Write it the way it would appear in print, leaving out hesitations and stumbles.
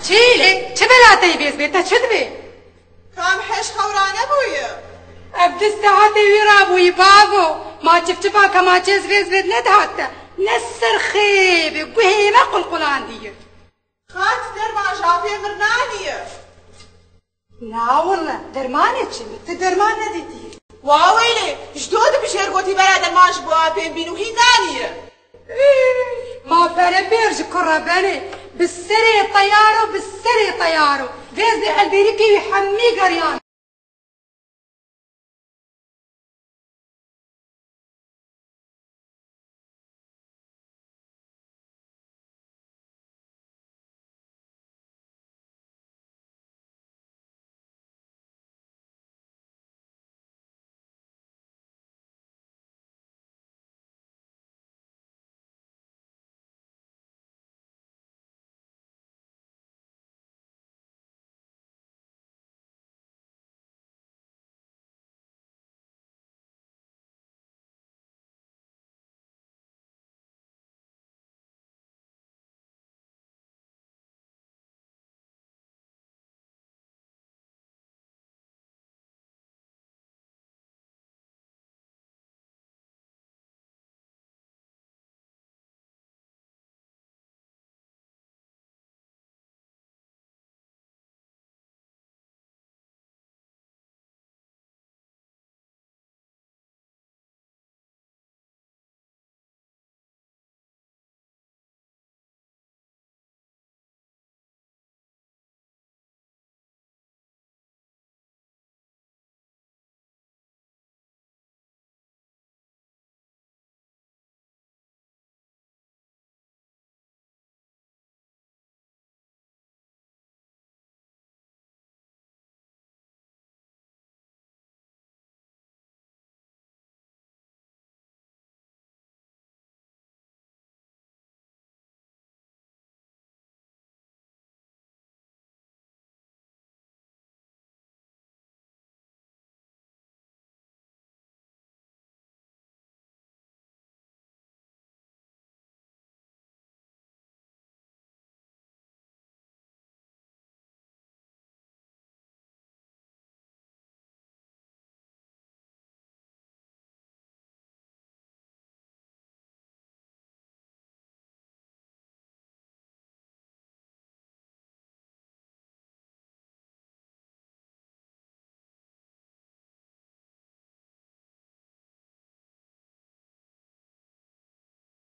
چیلی؟ چه بلاتی بیز بیتا چه دبی؟ کام حش خورانه بویه ابدست هاتی ویرا بوی بابو ما چفچفا کما چیز بیز بید ندهاتا نسر خیبی گوهیمه قلقلان دیه خات درمان جافی مرنانیه لا والله درمانه چی؟ تی درمان ندیدی واویلی جدود بشیر گوتی برای درمانش بوا پین بینو هیدانیه ما بره بيرج كرباني بالسري طيارو بالسري طيارو بيزي البيريكي يحمي قريان